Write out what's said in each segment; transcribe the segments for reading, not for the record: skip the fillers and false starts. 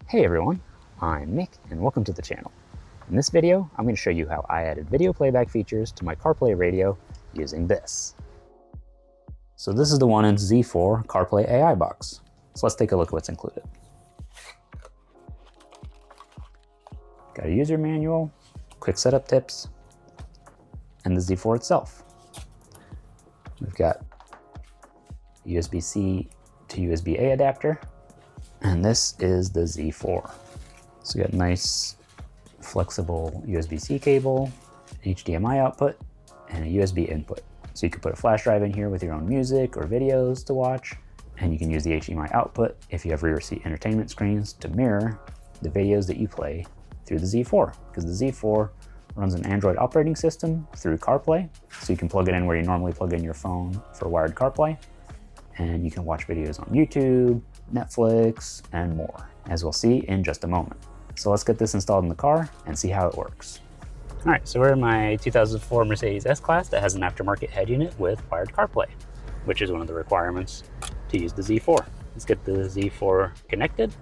Hey everyone, I'm Nick and welcome to the channel. In this video, I'm going to show you how I added video playback features to my CarPlay radio using this. So this is the ONINCE Z4 CarPlay AI box. So let's take a look at what's included. Got a user manual, quick setup tips, and the Z4 itself. We've got USB-C to USB-A adapter, and this is the Z4. So you got nice flexible USB-C cable, HDMI output, and a USB input. So you can put a flash drive in here with your own music or videos to watch, and you can use the HDMI output if you have rear seat entertainment screens to mirror the videos that you play through the Z4, because the Z4 runs an Android operating system through CarPlay, so you can plug it in where you normally plug in your phone for wired CarPlay, and you can watch videos on YouTube, Netflix, and more, as we'll see in just a moment. So let's get this installed in the car and see how it works. All right, so we're in my 2004 Mercedes S-Class that has an aftermarket head unit with wired CarPlay, which is one of the requirements to use the Z4. Let's get the Z4 connected.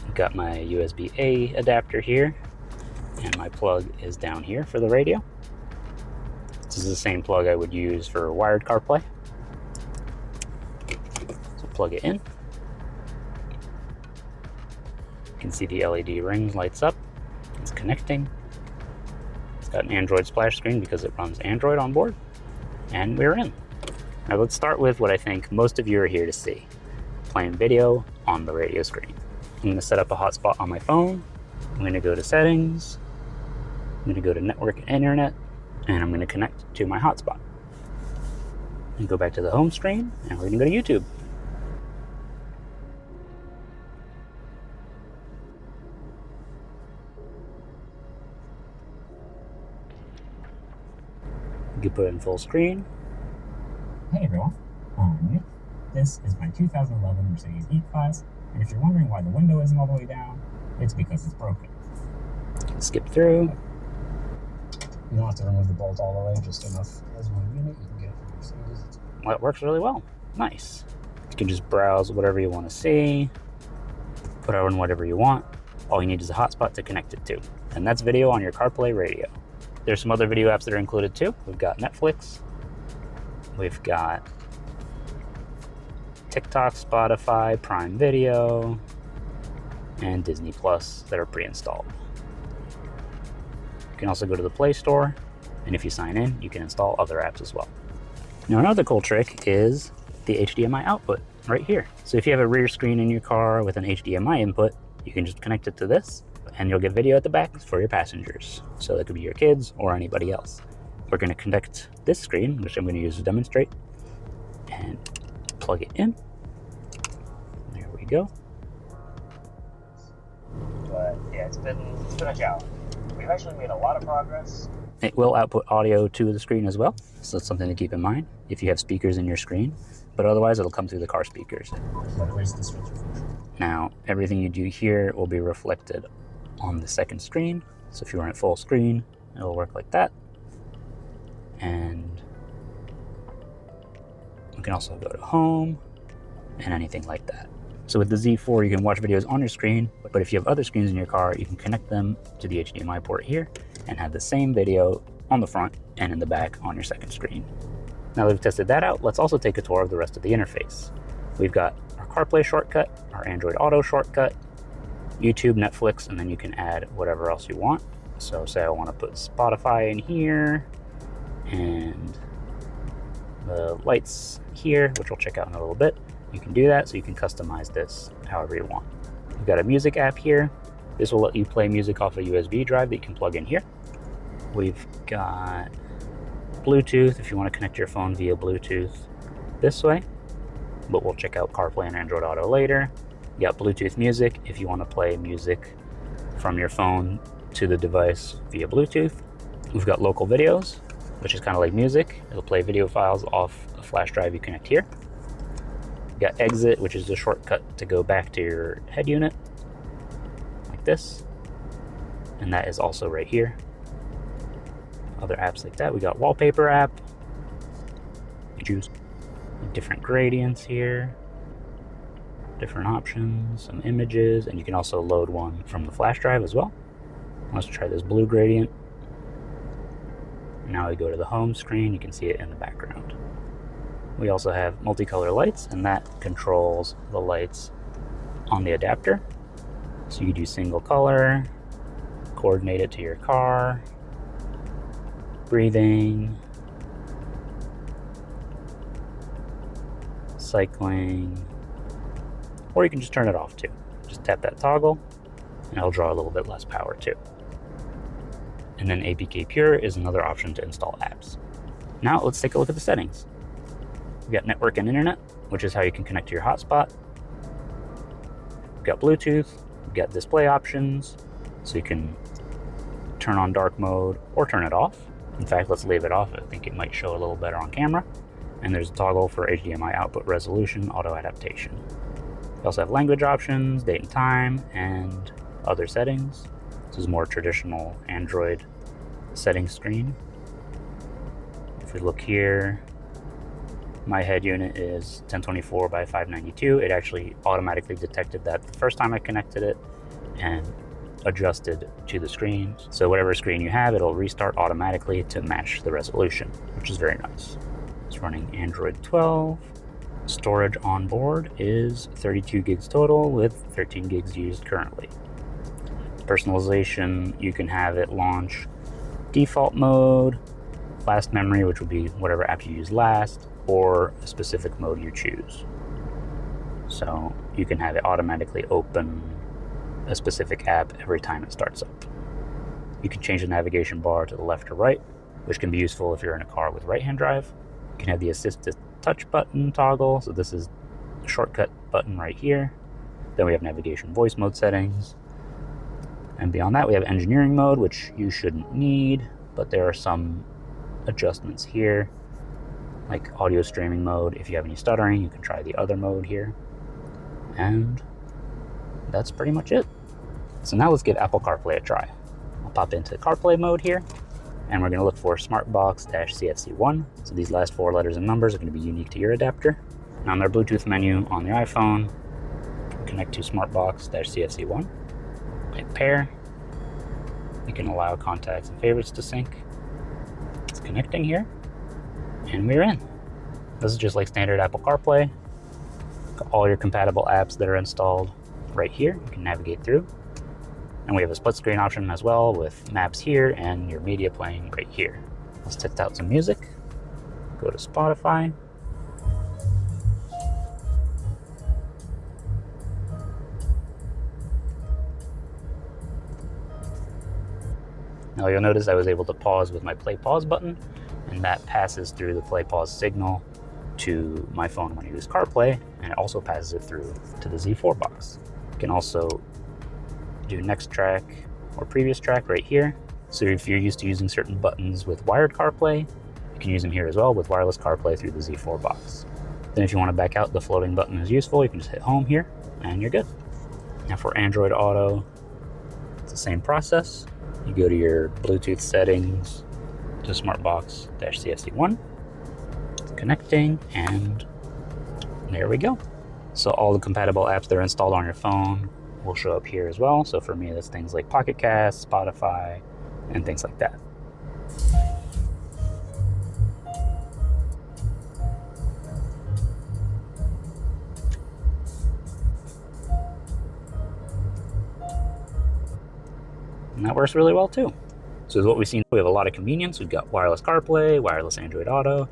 I've got my USB-A adapter here, and my plug is down here for the radio. This is the same plug I would use for wired CarPlay. So plug it in. You can see the LED ring lights up. It's connecting. It's got an Android splash screen because it runs Android on board. And we're in. Now let's start with what I think most of you are here to see. Playing video on the radio screen. I'm going to set up a hotspot on my phone. I'm going to go to settings. I'm going to go to network and internet, and I'm going to connect to my hotspot. And go back to the home screen, and we're going to go to YouTube. You can put it in full screen. Hey everyone, I'm Nick. This is my 2011 Mercedes E-Class, and if you're wondering why the window isn't all the way down, it's because it's broken. Skip through. You don't have to remove the bolt all the way, just enough as one unit. You can get it from Mercedes. Well, it works really well. Nice. You can just browse whatever you want to see, put on whatever you want. All you need is a hotspot to connect it to. And that's video on your CarPlay radio. There's some other video apps that are included too. We've got Netflix, we've got TikTok, Spotify, Prime Video, and Disney Plus that are pre-installed. You can also go to the Play Store, and if you sign in, you can install other apps as well. Now another cool trick is the HDMI output right here. So if you have a rear screen in your car with an HDMI input, you can just connect it to this, and you'll get video at the back for your passengers. So that could be your kids or anybody else. We're going to connect this screen, which I'm going to use to demonstrate, and plug it in. There we go. But yeah, it's been a challenge. We've actually made a lot of progress. It will output audio to the screen as well, so that's something to keep in mind if you have speakers in your screen, but otherwise it'll come through the car speakers. Where's the switcher function? Now, everything you do here will be reflected on the second screen, so if you run it full screen, it'll work like that. And you can also go to home and anything like that. So with the Z4, you can watch videos on your screen, but if you have other screens in your car, you can connect them to the HDMI port here and have the same video on the front and in the back on your second screen. Now that we've tested that out, let's also take a tour of the rest of the interface. We've got our CarPlay shortcut, our Android Auto shortcut, YouTube, Netflix, and then you can add whatever else you want. So say I want to put Spotify in here, and the lights here, which we'll check out in a little bit. You can do that, so you can customize this however you want. We've got a music app here. This will let you play music off a USB drive that you can plug in here. We've got Bluetooth if you want to connect your phone via Bluetooth this way, but we'll check out CarPlay and Android Auto later. You got Bluetooth music if you want to play music from your phone to the device via Bluetooth. We've got local videos, which is kind of like music. It'll play video files off a flash drive you connect here. You got exit, which is a shortcut to go back to your head unit, like this. And that is also right here. Other apps like that. We got wallpaper app. You choose different gradients here. different options, some images, and you can also load one from the flash drive as well. Let's try this blue gradient. Now we go to the home screen, you can see it in the background. We also have multicolor lights, and that controls the lights on the adapter. So you can do single color, coordinate it to your car, breathing, cycling, or you can just turn it off too. Just tap that toggle and it'll draw a little bit less power too. And then APK Pure is another option to install apps. Now let's take a look at the settings. We've got network and internet, which is how you can connect to your hotspot. We've got Bluetooth, we've got display options, so you can turn on dark mode or turn it off. In fact, let's leave it off. I think it might show a little better on camera. And there's a toggle for HDMI output resolution, auto adaptation. We also have language options, date and time, and other settings. This is more traditional Android settings screen. If we look here, my head unit is 1024 by 592. It actually automatically detected that the first time I connected it and adjusted to the screen. So whatever screen you have, it'll restart automatically to match the resolution, which is very nice. It's running Android 12. Storage on board is 32 gigs total with 13 gigs used currently. Personalization, you can have it launch default mode, last memory, which would be whatever app you use last, or a specific mode you choose. So you can have it automatically open a specific app every time it starts up. You can change the navigation bar to the left or right, which can be useful if you're in a car with right-hand drive. You can have the assisted touch button toggle, so this is a shortcut button right here. Then we have navigation voice mode settings. And beyond that, we have engineering mode, which you shouldn't need, but there are some adjustments here, like audio streaming mode. If you have any stuttering, you can try the other mode here. And that's pretty much it. So now let's give Apple CarPlay a try. I'll pop into CarPlay mode here, and we're going to look for SmartBox-CFC1. So these last 4 letters and numbers are going to be unique to your adapter. Now on their Bluetooth menu on the iPhone, connect to SmartBox-CFC1. Hit pair. You can allow contacts and favorites to sync. It's connecting here, and we're in. This is just like standard Apple CarPlay. Got all your compatible apps that are installed right here. You can navigate through. And we have a split screen option as well with maps here and your media playing right here. Let's test out some music. Go to Spotify. Now you'll notice I was able to pause with my play pause button, and that passes through the play pause signal to my phone when I use CarPlay, and it also passes it through to the Z4 box. You can also do next track or previous track right here. So if you're used to using certain buttons with wired CarPlay, you can use them here as well with wireless CarPlay through the Z4 box. Then if you want to back out, the floating button is useful. You can just hit home here and you're good. Now for Android Auto, it's the same process. You go to your Bluetooth settings to SmartBox-CFC1. It's connecting, and there we go. So all the compatible apps that are installed on your phone will show up here as well. So for me, that's things like Pocket Cast, Spotify, and things like that. And that works really well too. So as what we've seen, we have a lot of convenience. We've got wireless CarPlay, wireless Android Auto,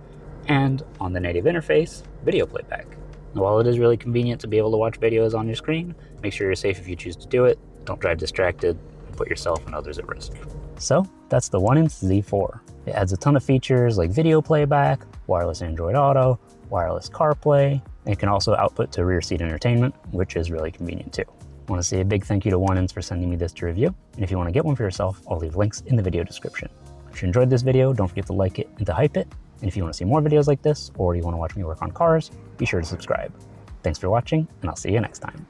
and on the native interface, video playback. Now, while it is really convenient to be able to watch videos on your screen, make sure you're safe if you choose to do it. Don't drive distracted and put yourself and others at risk. So that's the ONINCE Z4. It adds a ton of features like video playback, wireless Android Auto, wireless CarPlay, and it can also output to rear seat entertainment, which is really convenient too. I want to say a big thank you to ONINCE for sending me this to review, and if you want to get one for yourself, I'll leave links in the video description. If you enjoyed this video, don't forget to like it and to hype it, and if you want to see more videos like this, or you want to watch me work on cars, be sure to subscribe. Thanks for watching, and I'll see you next time.